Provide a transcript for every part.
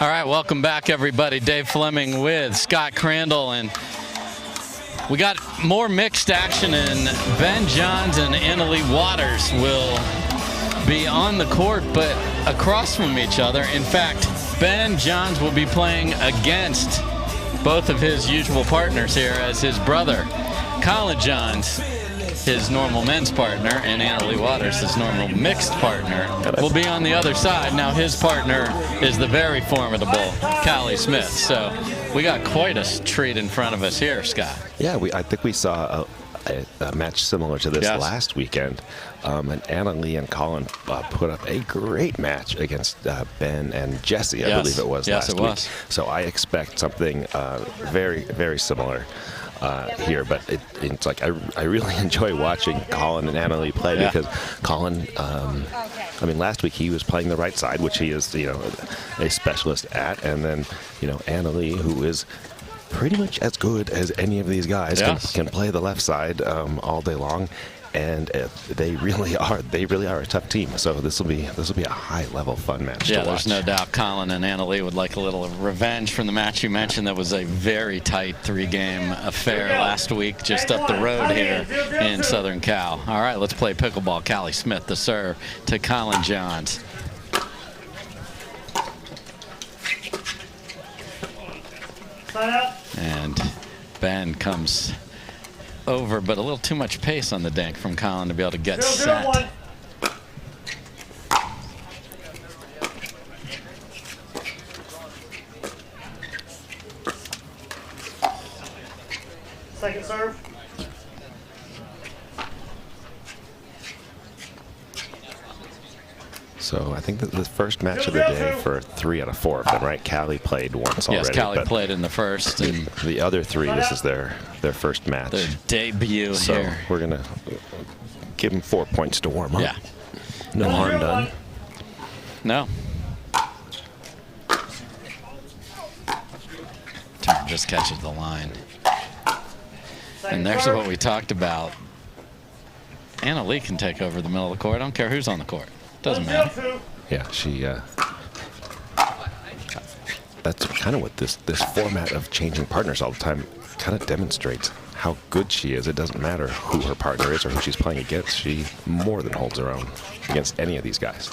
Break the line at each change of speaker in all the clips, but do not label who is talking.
All right, welcome back, everybody. Dave Fleming with Scott Crandall, and we got more mixed action, and Ben Johns and Annalie Waters will be on the court, but across from each other. In fact, Ben Johns will be playing against both of his usual partners here, as his brother, Collin Johns, his normal men's partner, and Annalie Waters, his normal mixed partner, will be on the other side. Now his partner is the very formidable Callie Smith. So we got quite a treat in front of us here, Scott.
Yeah, I think we saw a match similar to this last weekend. And Annalie and Collin put up a great match against Ben and Jesse, I believe it was last week. So I expect something very, very similar here, but it's like I really enjoy watching Collin and Annalie play because Collin, I mean, last week he was playing the right side, which he is, a specialist at, and then, Annalie, who is pretty much as good as any of these guys, can play the left side all day long. And they really are a tough team. So this will be a high-level fun match to watch.
There's no doubt Collin and Annalie would like a little revenge from the match you mentioned. That was a very tight 3-game affair last week, just up the road here in Southern Cal. All right, let's play pickleball. Callie Smith, the serve to Collin Johns. And Ben comes over, but a little too much pace on the dink from Collin to be able to get set.
Second serve.
So I think that the first match of the day for 3 out of 4 of them, right? Callie played once already.
Yes, Callie played in the first. And
the other 3, this is their first match.
Their debut here.
So we're going to give them 4 points to warm up.
Yeah.
No harm done.
No. Turner just catches the line. And there's what we talked about. Annalie can take over the middle of the court. I don't care who's on the court. Doesn't matter.
Yeah, she. That's kind of what this format of changing partners all the time kind of demonstrates how good she is. It doesn't matter who her partner is or who she's playing against. She more than holds her own against any of these guys.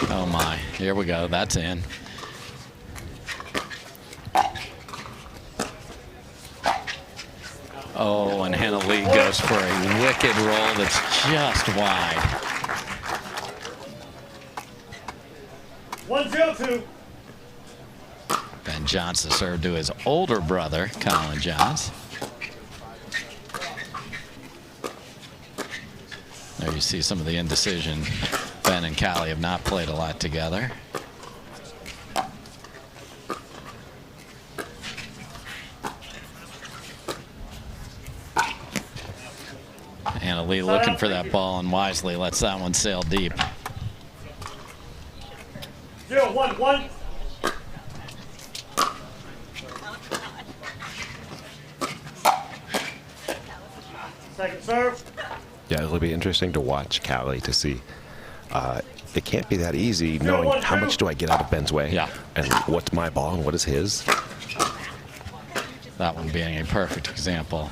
Oh my! Here we go. That's in. Oh, and Annalie goes for a wicked roll that's just wide.
1-0-2.
Ben Johns to serve to his older brother, Collin Johns. There you see some of the indecision. Ben and Callie have not played a lot together. Annalie looking for that ball and wisely lets that one sail deep.
0-1-1. Second serve.
Yeah, it'll be interesting to watch Callie to see. It can't be that easy knowing how much do I get out of Ben's way.
Yeah.
And what's my ball and what is his.
That one being a perfect example.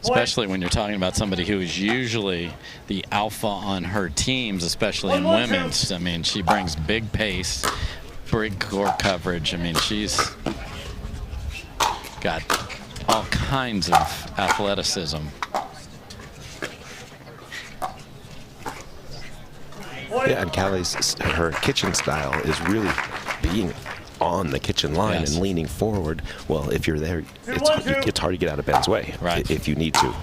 Especially when you're talking about somebody who is usually the alpha on her teams, especially in women's. I mean, she brings big pace, big court coverage. I mean, she's got all kinds of athleticism.
Yeah, and Callie's, her kitchen style is really being on the kitchen line and leaning forward. Well, if you're there, it's hard to get out of Ben's way if you need to.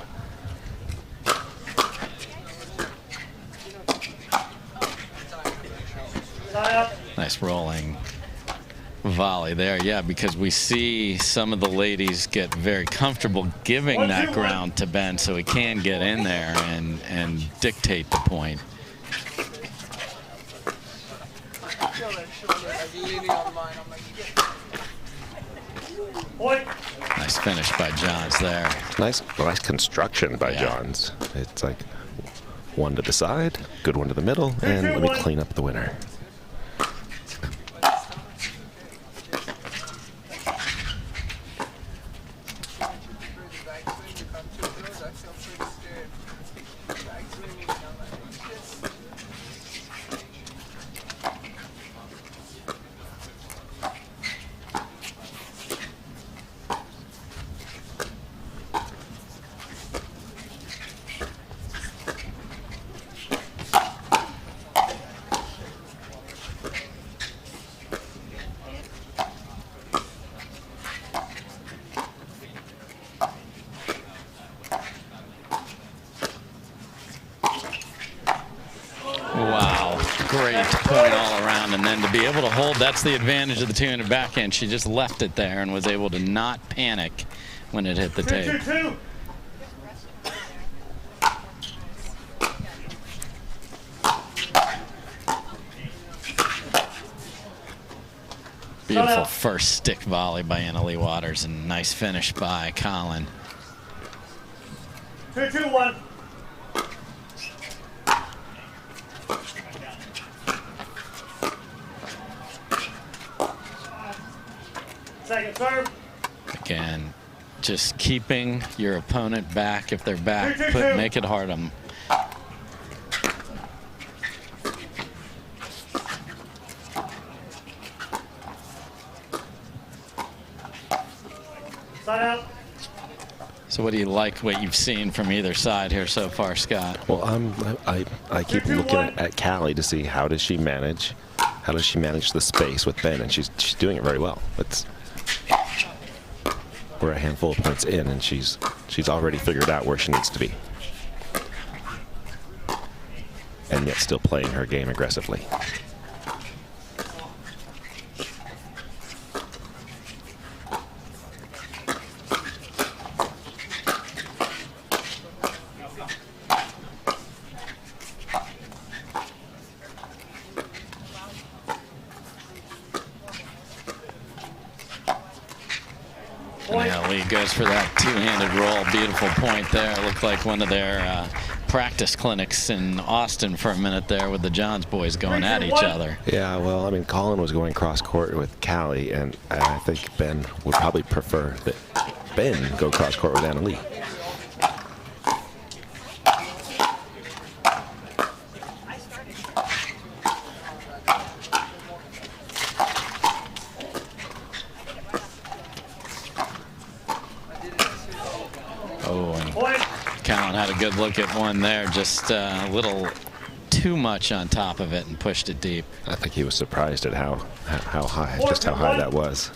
Nice rolling volley there. Yeah, because we see some of the ladies get very comfortable giving that ground to Ben so he can get in there and dictate the point.
Point.
Nice finish by Johns there.
Nice construction by
Yeah.
Johns. It's like one to the side, good one to the middle, and let me clean up the winner.
Wow, great point all around, and then to be able to hold, that's the advantage of the two-handed backhand. She just left it there and was able to not panic when it hit the tape.
2-2-2.
Beautiful first stick volley by Leigh Waters, and nice finish by Collin.
2-2-1. Second serve.
Again, just keeping your opponent back. If they're back,
2-2-2.
make it hard on them.
Side out.
So what do you like what you've seen from either side here so far, Scott?
Well, I keep looking at Callie to see how does she manage the space with Ben, and she's doing it very well. We're a handful of points in, and she's already figured out where she needs to be, and yet still playing her game aggressively.
Yeah, Leigh goes for that two-handed roll. Beautiful point there. Looked like one of their practice clinics in Austin for a minute there with the Johns boys going at each other.
Yeah, well, I mean, Collin was going cross-court with Callie, and I think Ben would probably prefer that Ben go cross-court with Leigh.
Oh, and Collin had a good look at one there, just a little too much on top of it and pushed it deep.
I think he was surprised at how high that was.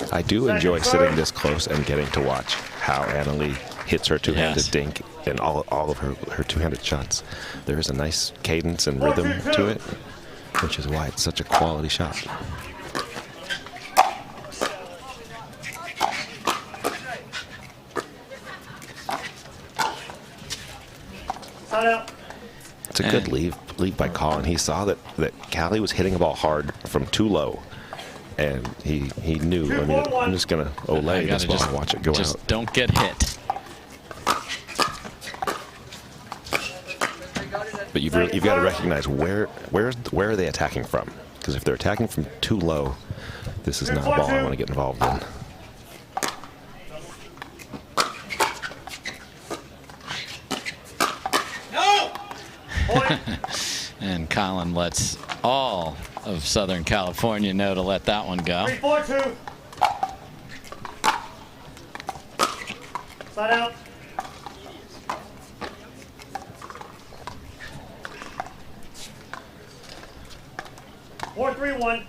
I do enjoy sitting this close and getting to watch how Leigh hits her two-handed dink and all of her two-handed shots. There is a nice cadence and rhythm to it, which is why it's such a quality shot. It's a good lead by Collin. He saw that Callie was hitting the ball hard from too low. And he knew, I mean, I'm just going to Olay this ball and watch it go out.
Just don't get hit.
But you've got to recognize where are they attacking from? Because if they're attacking from too low, this is not a ball I want to get involved in.
And Collin lets all of Southern California know to let that one go.
3-4-2. Side out. Four, 3-1.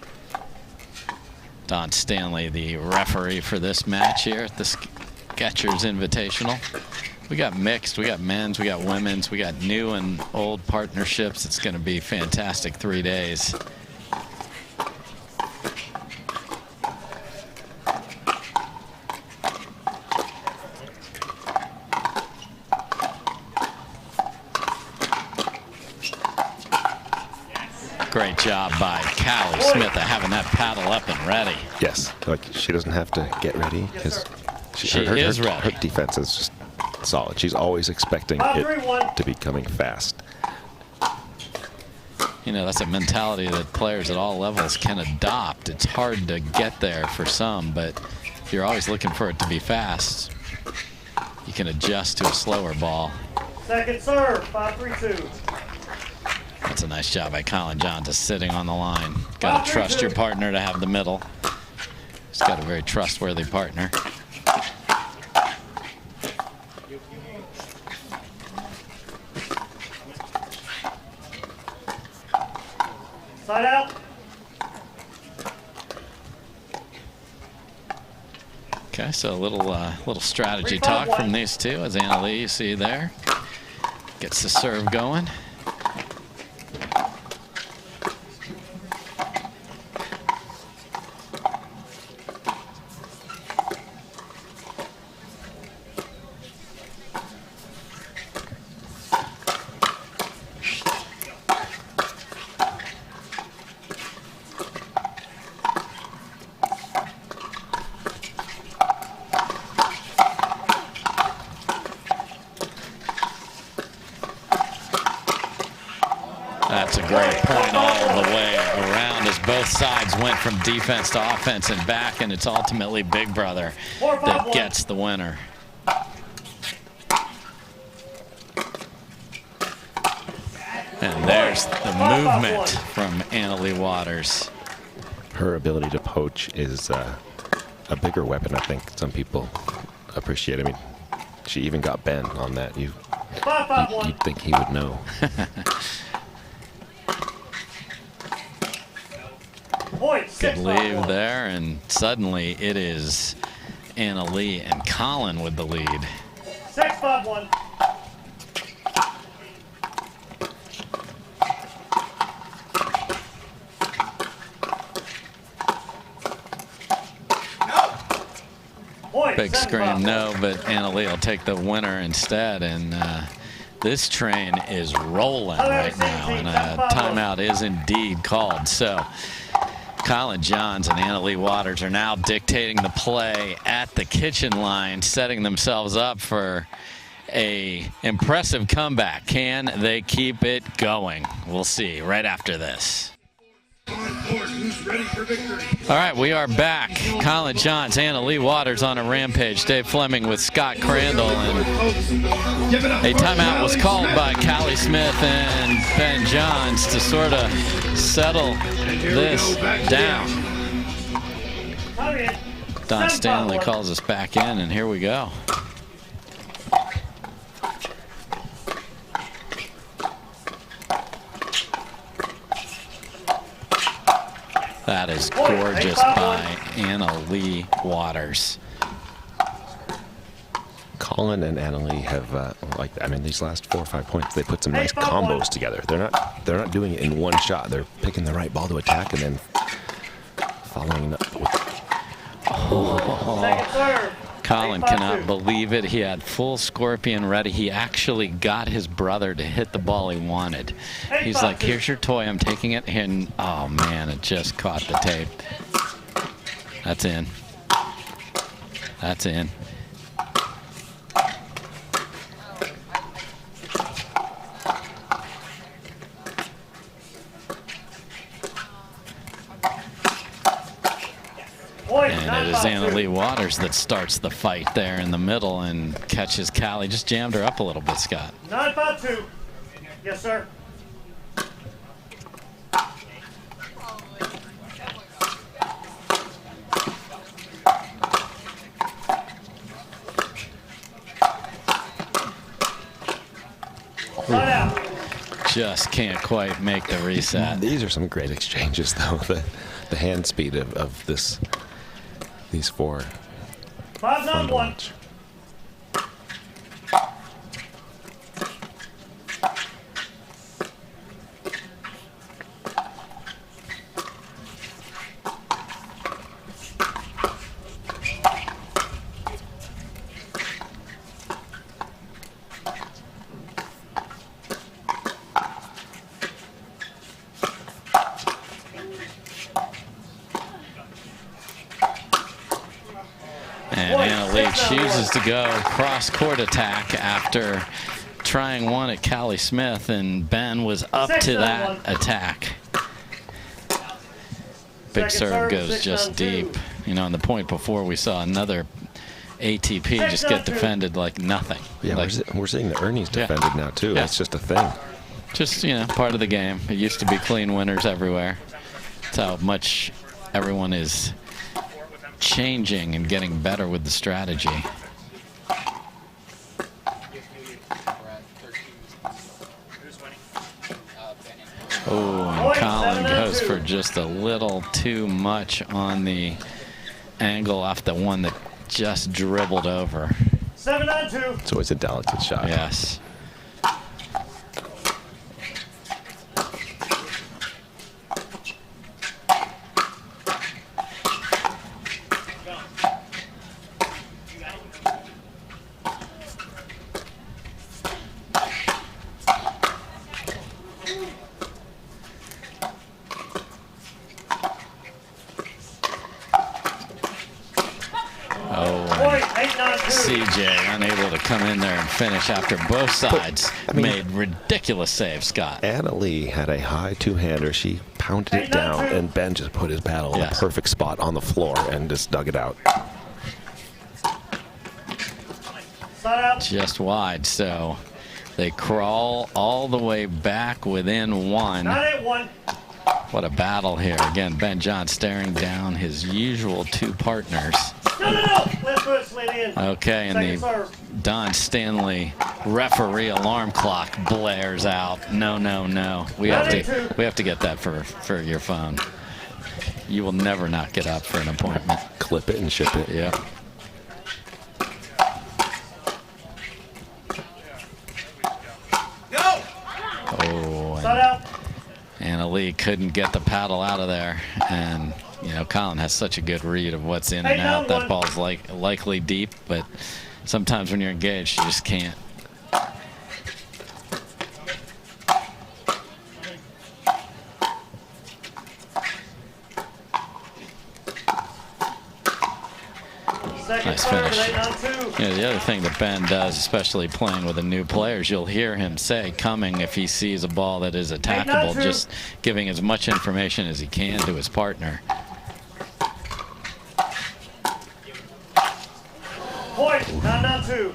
Don Stanley, the referee for this match here at the Skechers Invitational. We got mixed, we got men's, we got women's, we got new and old partnerships. It's going to be fantastic 3 days. Great job by Callie Smith of having that paddle up and ready.
Yes, like she doesn't have to get ready because
she is ready.
Her defense is just solid. She's always expecting it to be coming fast.
You know, that's a mentality that players at all levels can adopt. It's hard to get there for some, but if you're always looking for it to be fast, you can adjust to a slower ball.
Second serve, 5-3-2.
That's a nice job by Collin John, just sitting on the line. Got to trust your partner to have the middle. He's got a very trustworthy partner.
Side out.
Okay, so a little strategy talk from these two as Leigh, you see there, gets the serve going. That's a great point all the way around as both sides went from defense to offense and back, and it's ultimately Big Brother that gets the winner. And there's the movement from Leigh Waters.
Her ability to poach is a bigger weapon, I think some people appreciate. I mean, she even got Ben on that. You'd think he would know.
Good lead there, and suddenly it is Leigh and Collin with the lead.
6-5-1.
Big scream no, but Leigh will take the winner instead, and this train is rolling right now, and a timeout is indeed called. So Collin Johns and Leigh Waters are now dictating the play at the kitchen line, setting themselves up for a impressive comeback. Can they keep it going? We'll see right after this. All right, we are back. Collin Johns, Leigh Waters on a rampage. Dave Fleming with Scott Crandall, and a timeout was called by Callie Smith and Ben Johns to sort of settle this down. Don Stanley calls us back in, and here we go. That is gorgeous by Leigh Waters.
Collin and Leigh have, these last 4 or 5 points, they put some nice combos together. They're not doing it in one shot. They're picking the right ball to attack and then following up with.
Collin cannot believe it. He had full scorpion ready. He actually got his brother to hit the ball he wanted. He's like, here's your toy, I'm taking it. And oh man, it just caught the tape. That's in. That's in. And it is Leigh Waters that starts the fight there in the middle and catches Callie. Just jammed her up a little bit, Scott.
9-5-2. Yes, sir.
Just can't quite make the reset.
These are some great exchanges, though. The hand speed of these four.
5-9-1.
chooses to go cross-court attack after trying one at Callie Smith, and Ben was up to that attack. Big serve goes just deep. You know, on the point before, we saw another ATP just get defended like nothing.
Yeah,
like,
we're seeing the Ernie's defended now, too.
Yeah.
That's just a thing.
Just, you know, part of the game. It used to be clean winners everywhere. That's how much everyone is changing and getting better with the strategy. Oh, and Collin goes for just a little too much on the angle off the one that just dribbled over.
7-2.
It's always a delicate shot.
Yes. CJ unable to come in there and finish after both sides made ridiculous saves, Scott.
Leigh had a high two-hander. She pounded it down, and Ben just put his paddle in the perfect spot on the floor and just dug it out.
Just wide, so they crawl all the way back within one. What a battle here. Again, Ben John staring down his usual two partners. Okay, and the Don Stanley referee alarm clock blares out. No, no, no. We have to get that for your phone. You will never not get up for an appointment.
Clip it and ship it.
Yeah. Oh, and Leigh couldn't get the paddle out of there, and you know, Collin has such a good read of what's in and out. That ball's likely deep, but sometimes when you're engaged, you just can't. Nice finish. You know, the other thing that Ben does, especially playing with the new players, you'll hear him say coming if he sees a ball that is attackable, just giving as much information as he can to his partner.
Point, 9-2.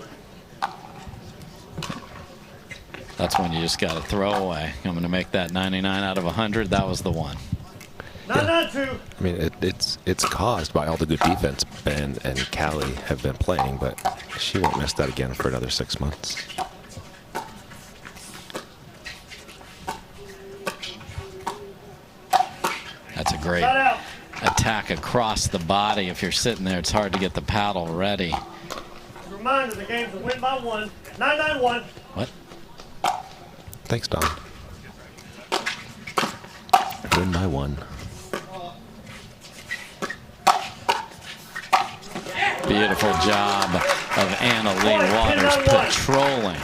That's when you just got to throw away. I'm going to make that 99 out of 100. That was the one.
9-2.
I mean, it's caused by all the good defense Ben and Callie have been playing, but she won't miss that again for another 6 months.
That's a great attack across the body. If you're sitting there, it's hard to get the paddle ready.
Reminder, the game's a win by one. 9-1.
What?
Thanks, Don. Win by one.
Beautiful job of Leigh Waters patrolling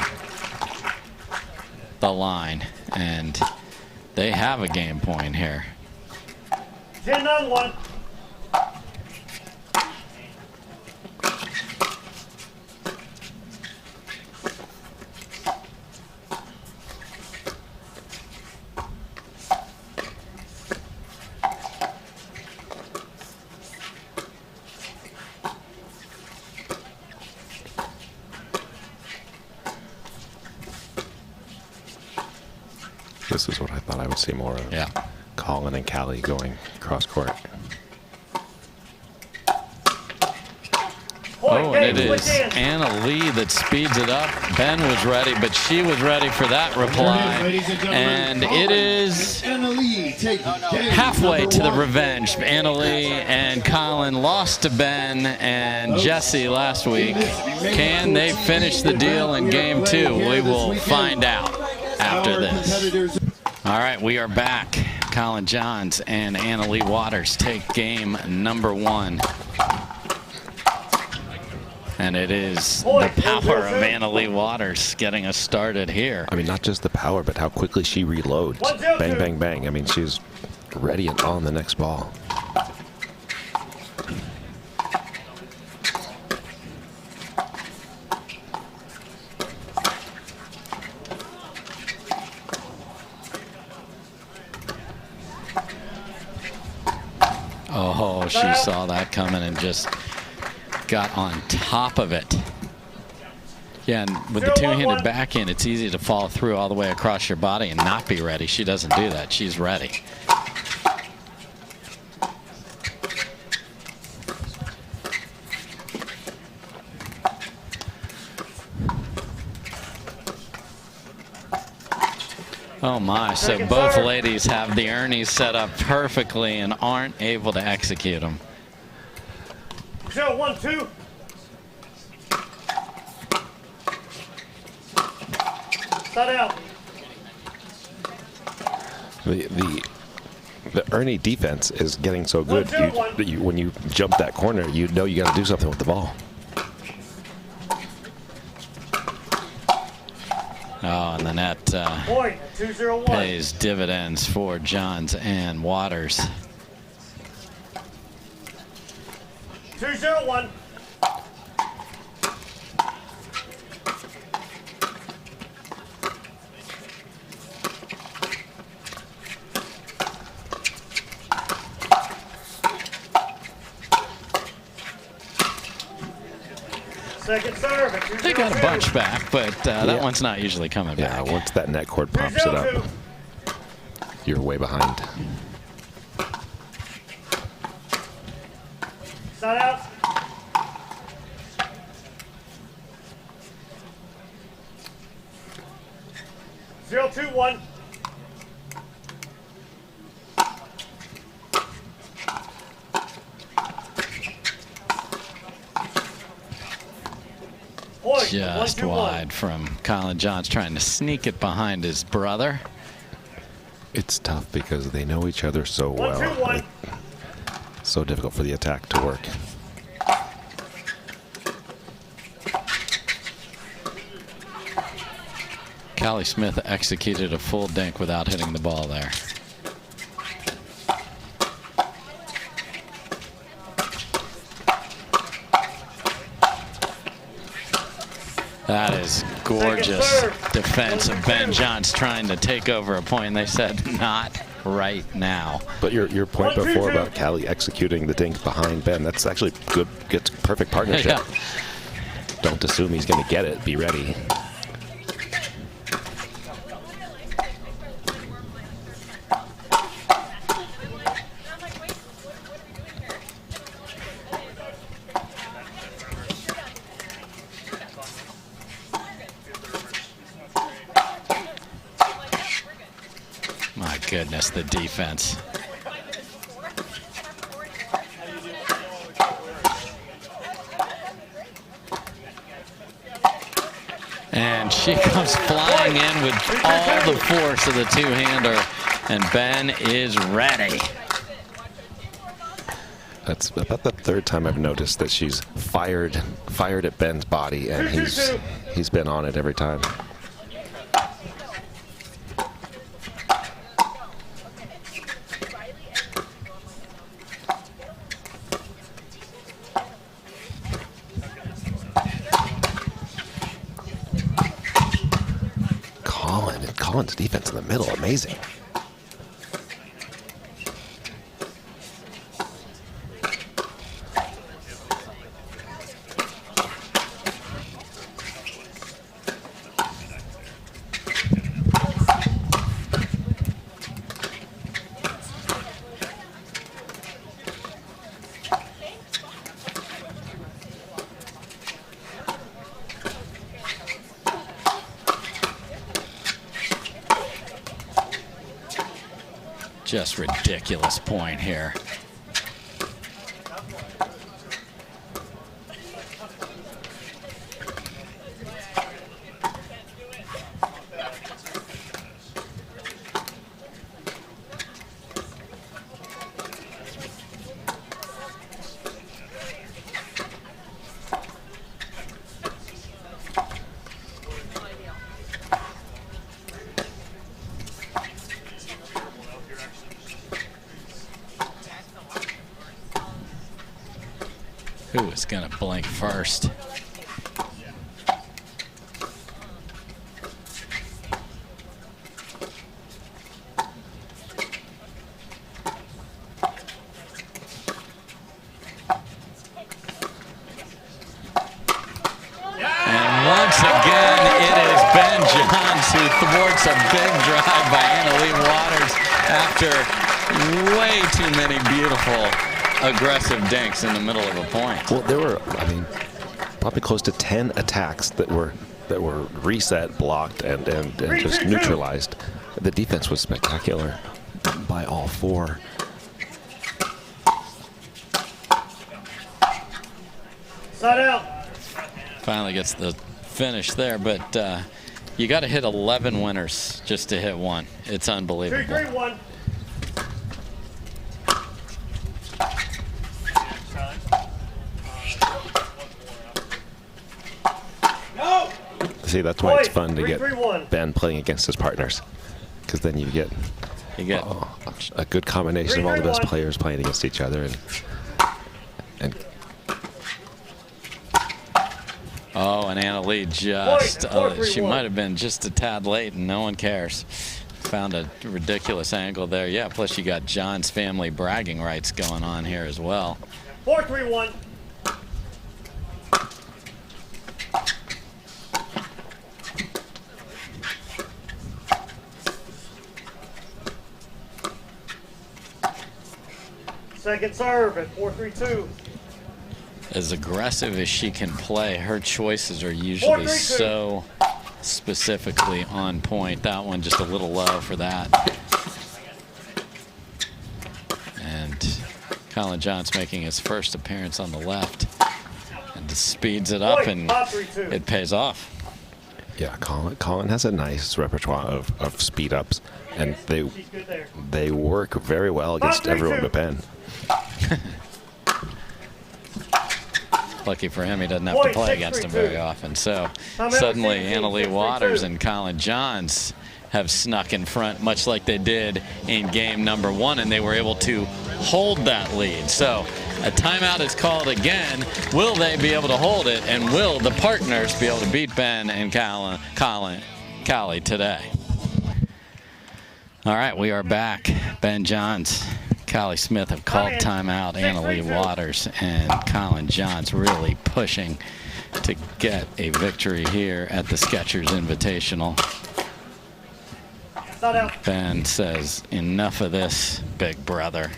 the line, and they have a game point here.
10-1.
This is what I thought I would see more of.
Yeah.
Collin and Callie going cross court.
Oh, and it is Leigh that speeds it up. Ben was ready, but she was ready for that reply. And it is halfway to the revenge. Leigh and Collin lost to Ben and Jesse last week. Can they finish the deal in game two? We will find out after this. All right, we are back. Collin Johns and Leigh Waters take game number one. And it is the power of Leigh Waters getting us started here.
I mean, not just the power, but how quickly she reloads. Bang, bang, bang. I mean, she's ready and on the next ball.
she saw that coming and just got on top of it. Yeah, and with the two-handed backhand, it's easy to fall through all the way across your body and not be ready. She doesn't do that. She's ready. Oh my, so both ladies have the Ernies set up perfectly and aren't able to execute them.
0-1-2. Side out.
The Ernie defense is getting so good. When you jump that corner, you know you got to do something with the ball.
Oh, and the net pays dividends for Johns and Waters.
2-0-1. Second serve at 2-0-2.
They got a bunch back, but that one's not usually coming back.
Yeah, once that net cord pops it up, you're way behind.
Side out. Zero, 2-1.
Just wide from Collin Johns, trying to sneak it behind his brother.
It's tough because they know each other so well.
1-2-1.
So difficult for the attack to work.
Callie Smith executed a full dink without hitting the ball there. That is gorgeous defense of Ben Johns trying to take over a point. They said not right now.
But your point before about Callie executing the dink behind Ben, that's actually good. Gets perfect partnership.
Yeah.
Don't assume he's going to get it. Be ready.
Goodness, the defense. And she comes flying in with all the force of the two-hander, and Ben is ready.
That's about the third time I've noticed that she's fired at Ben's body, and he's been on it every time. Collin's defense in the middle, amazing.
Just ridiculous point here. Who is going to blink first? off the board. So big drive by Leigh Waters after way too many beautiful, aggressive dinks in the middle of a point.
Well, there were, I mean, probably close to 10 attacks that were reset, blocked, and just neutralized. The defense was spectacular by all four.
Side out.
Finally gets the finish there, but you got to hit 11 winners just to hit one. It's unbelievable.
3-3-1.
See, that's why it's fun to get Ben playing against his partners, because then you get a good combination of all the best players playing against each other. And
and Leigh just, she might have been just a tad late, and no one cares. Found a ridiculous angle there. Yeah, plus you got John's family bragging rights going on here as well.
4-3-1. Second serve at 4-3-2.
As aggressive as she can play, her choices are usually so specifically on point. That one just a little low for that. And Collin John's making his first appearance on the left. And speeds it up, and it pays off.
Yeah, Collin has a nice repertoire of speed ups, and they work very well against everyone but Ben.
Lucky for him, he doesn't have to play against him very often. So suddenly Leigh Waters and Collin Johns have snuck in front, much like they did in game number one, and they were able to hold that lead. So a timeout is called again. Will they be able to hold it, and will the partners be able to beat Ben and Callie today? All right, we are back. Ben Johns, Callie Smith have called timeout. Leigh Waters and Collin Johns really pushing to get a victory here at the Skechers Invitational. Ben says, enough of this, big brother.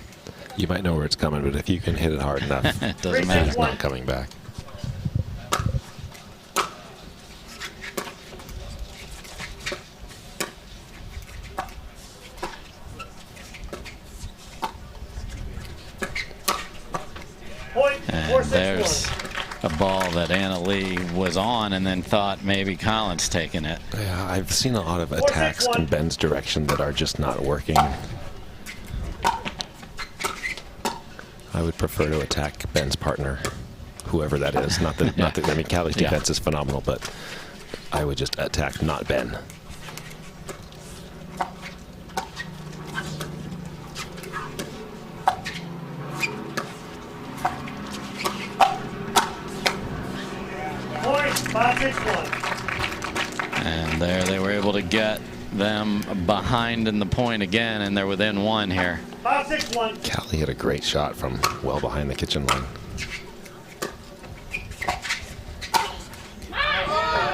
You might know where it's coming, but if you can hit it hard enough,
it doesn't matter.
It's not coming back.
And there's a ball that Leigh was on and then thought maybe Collin's taking it.
Yeah, I've seen a lot of attacks in Ben's direction that are just not working. I would prefer to attack Ben's partner, whoever that is. Not that I mean, Callie's defense is phenomenal, but I would just attack not Ben.
And there they were able to get them behind in the point again, and they're within one here.
5-6-1.
Callie hit a great shot from well behind the kitchen line.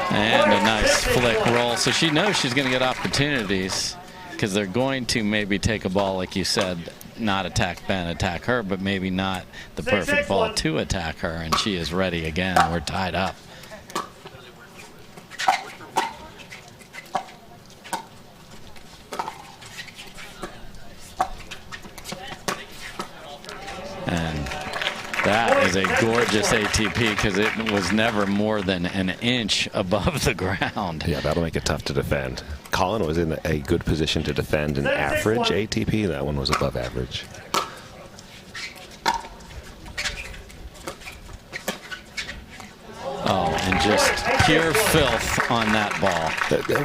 And a nice flick roll. So she knows she's going to get opportunities, because they're going to maybe take a ball, like you said, not attack Ben, attack her, but maybe not the perfect ball to attack her, and she is ready again. We're tied up. And that is a gorgeous ATP, because it was never more than an inch above the ground.
Yeah, that'll make it tough to defend. Collin was in a good position to defend an average ATP. That one was above average.
Oh, and just pure filth on that ball.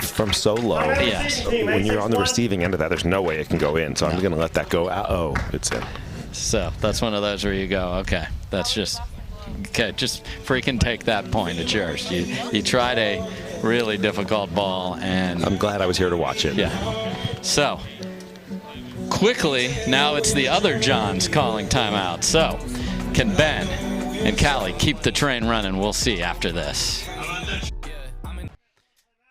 From so low.
Yes.
When you're on the receiving end of that, there's no way it can go in. So I'm going to let that go. Uh-oh, it's in.
So that's one of those where you go, okay, that's just, okay, just freaking take that point. It's yours. You tried a really difficult ball, and
I'm glad I was here to watch it.
Yeah. So quickly, now it's the other Johns calling timeout. So can Ben and Callie keep the train running? We'll see after this.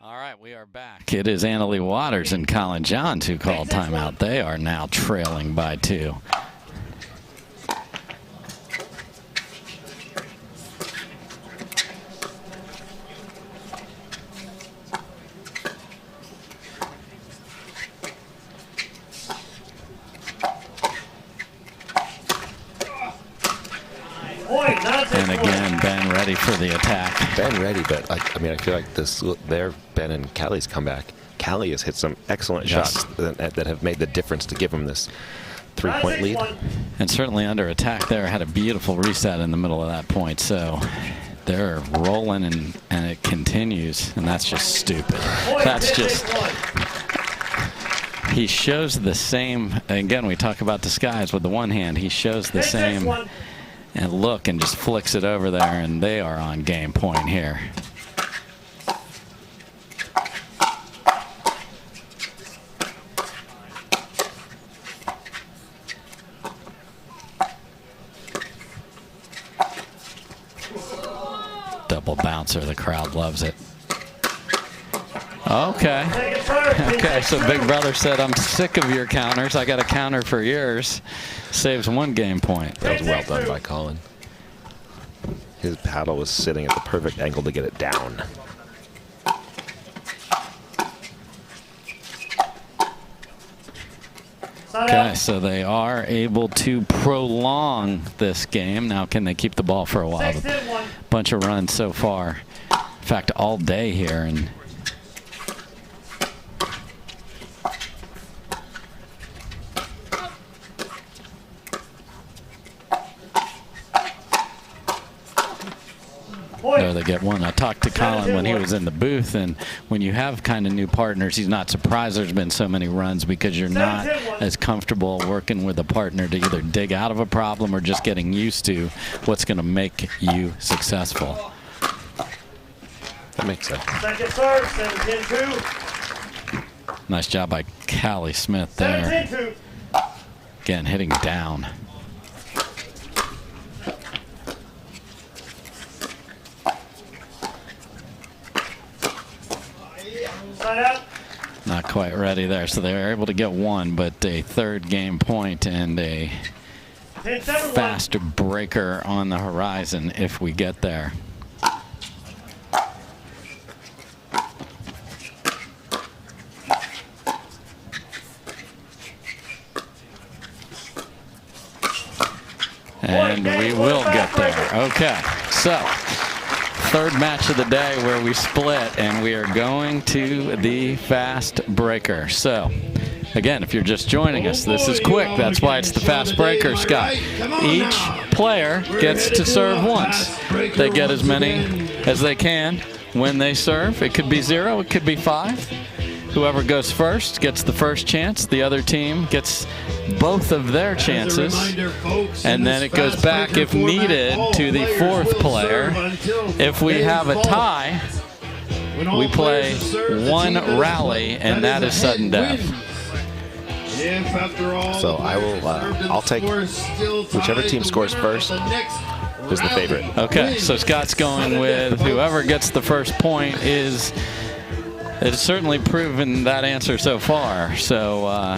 All right. We are back. It is Leigh Waters and Collin Johns who called timeout. They are now trailing by 2. And again, Ben ready for the attack.
Ben ready, but I mean, I feel like Ben and Callie's comeback. Callie has hit some excellent shots that have made the difference to give him this 3-point lead.
And certainly under attack there, had a beautiful reset in the middle of that point. So they're rolling and it continues, and that's just stupid. That's just... He shows the same, again, we talk about disguise with the one hand. He shows the same and look and just flicks it over there, and they are on game point here. Double bouncer, the crowd loves it. Okay. Okay, so Big Brother said, I'm sick of your counters. I got a counter for yours. Saves 1 game point.
That was well done by Collin. His paddle was sitting at the perfect angle to get it down.
Okay, so they are able to prolong this game. Now, can they keep the ball for a while? A bunch of runs so far. In fact, all day here. And there they get one. I talked to Collin when he was in the booth, and when you have kind of new partners, he's not surprised there's been so many runs because you're not as comfortable working with a partner to either dig out of a problem or just getting used to what's going to make you successful.
That makes sense.
Second serve, 17-2.
Nice job by Callie Smith there.
17-2.
Again, hitting down. Not quite ready there, so they were able to get 1, but a 3rd game point and a faster breaker on the horizon if we get there. And we will get there. Okay, so 3rd match of the day where we split, and we are going to the fast breaker. So again, if you're just joining us, this is quick. That's why it's the fast breaker, Scott. Each player gets to serve once. They get as many as they can when they serve. It could be 0, it could be 5. Whoever goes first gets the first chance. The other team gets both of their chances. And then it goes back, if needed, to the 4th player. If we have a tie, we play 1 rally, and that is sudden death.
So I'll take whichever team scores first is the favorite.
Okay, so Scott's going with whoever gets the first point is... It's certainly proven that answer so far. So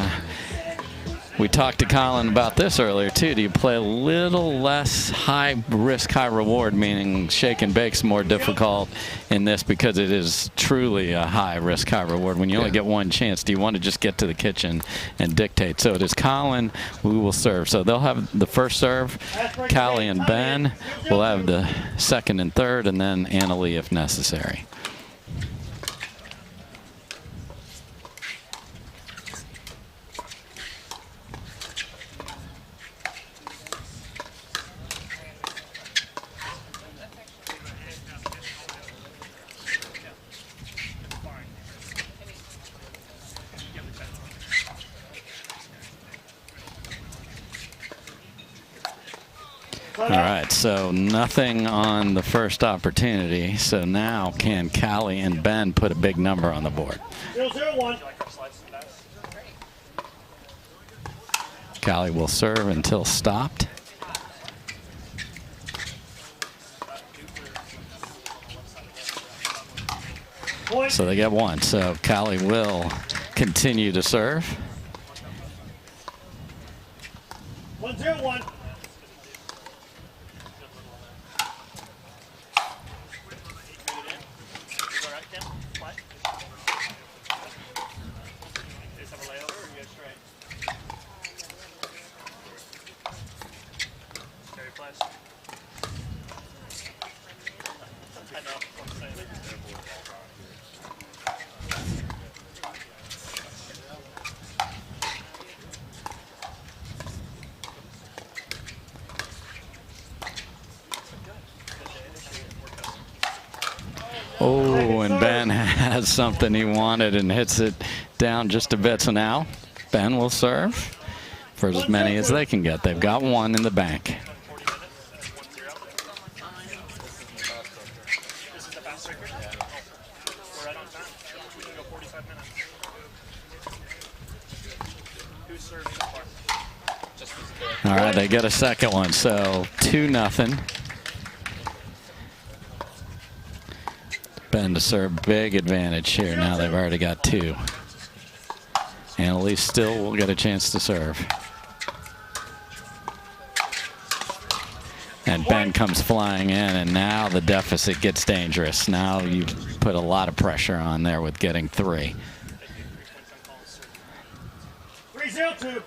we talked to Collin about this earlier too. Do you play a little less high risk, high reward, meaning shake and bake's more difficult in this because it is truly a high risk, high reward. When you only get 1 chance, do you want to just get to the kitchen and dictate? So it is Collin who will serve. So they'll have the first serve. Callie and Ben will have the 2nd and 3rd, and then Leigh if necessary. All right, so nothing on the first opportunity. So now can Callie and Ben put a big number on the board?
0-0-1.
Callie will serve until stopped. So they get one. So Callie will continue to serve.
1-0-1.
Oh, and Ben has something he wanted and hits it down just a bit. So now Ben will serve for as many as they can get. They've got one in the bank. All right, they get a second one, so 2-0. Ben to serve, big advantage here. Now they've already got two. Annalise still will get a chance to serve. And Ben comes flying in, and now the deficit gets dangerous. Now you put a lot of pressure on there with getting 3.
3-0-2.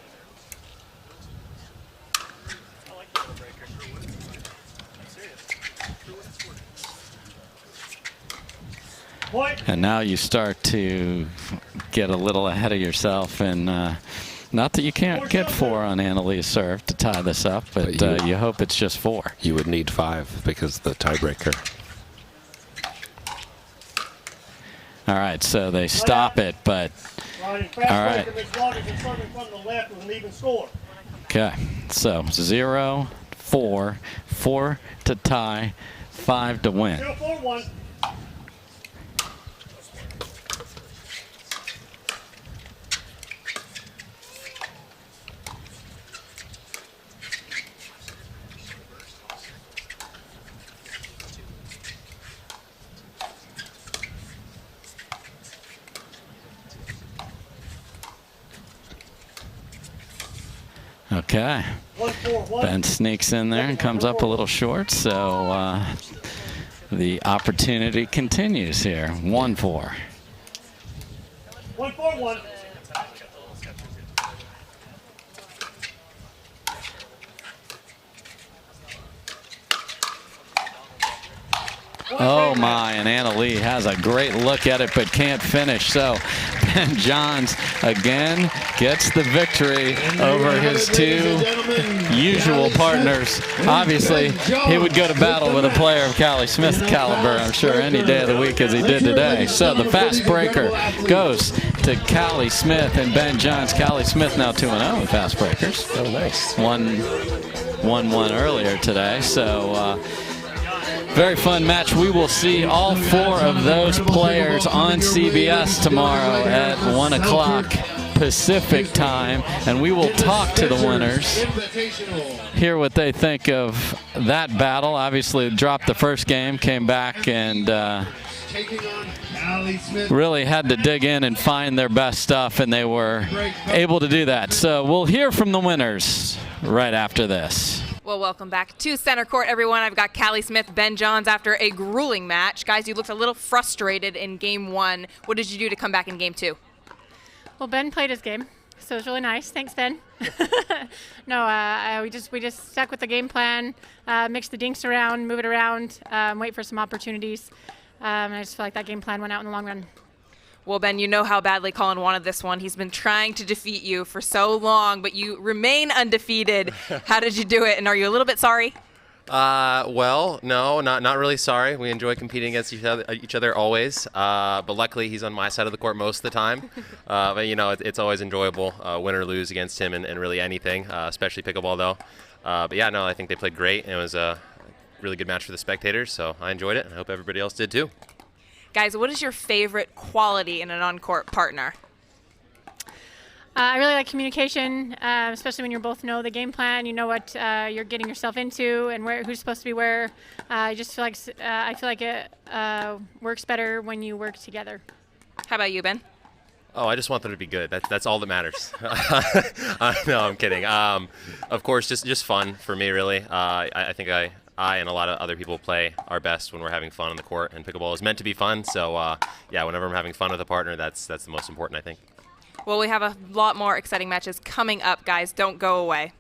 And now you start to get a little ahead of yourself, and not that you can't get 4 on Annalise serve to tie this up, but you hope it's just 4.
You would need 5 because of the tiebreaker.
All right, so they stop it, but all right. Okay, so 0-4, 4 to tie, 5 to win.
0-4-1.
Okay. Ben sneaks in there and comes up a little short, so the opportunity continues here. 1-4.
1-4-1.
Oh my, and Annalise has a great look at it but can't finish. So Ben Johns again gets the victory over his 2 usual partners. Obviously, he would go to battle with a player of Callie Smith's caliber, I'm sure, any day of the week as he did today. So the fast breaker goes to Callie Smith and Ben Johns. Callie Smith now 2-0 in fast breakers.
Oh, nice.
1-1 earlier today. So very fun match. We will see all 4 of those players on CBS tomorrow at 1 o'clock Pacific time, and we will talk to the winners, hear what they think of that battle. Obviously, dropped the first game, came back, and really had to dig in and find their best stuff, and they were able to do that. So we'll hear from the winners right after this.
Well, welcome back to Center Court, everyone. I've got Callie Smith, Ben Johns after a grueling match. Guys, you looked a little frustrated in Game 1. What did you do to come back in Game 2?
Well, Ben played his game, so it was really nice. Thanks, Ben. No, we just stuck with the game plan, mix the dinks around, move it around, wait for some opportunities. And I just feel like that game plan went out in the long run.
Well, Ben, you know how badly Collin wanted this one. He's been trying to defeat you for so long, but you remain undefeated. How did you do it, and are you a little bit sorry?
Well, no, not really sorry. We enjoy competing against each other always. But luckily, he's on my side of the court most of the time. But, you know, it's always enjoyable, win or lose against him and really anything, especially pickleball, though. But, yeah, no, I think they played great. And it was a really good match for the spectators, so I enjoyed it, and I hope everybody else did, too.
Guys, what is your favorite quality in an on-court partner?
I really like communication, especially when you both know the game plan. You know what you're getting yourself into and who's supposed to be where. I just feel like it works better when you work together.
How about you, Ben?
Oh, I just want them to be good. That's all that matters. No, I'm kidding. Of course, just fun for me, really. I think I and a lot of other people play our best when we're having fun on the court, and pickleball is meant to be fun. So, yeah, whenever I'm having fun with a partner, that's the most important, I think.
Well, we have a lot more exciting matches coming up, guys. Don't go away.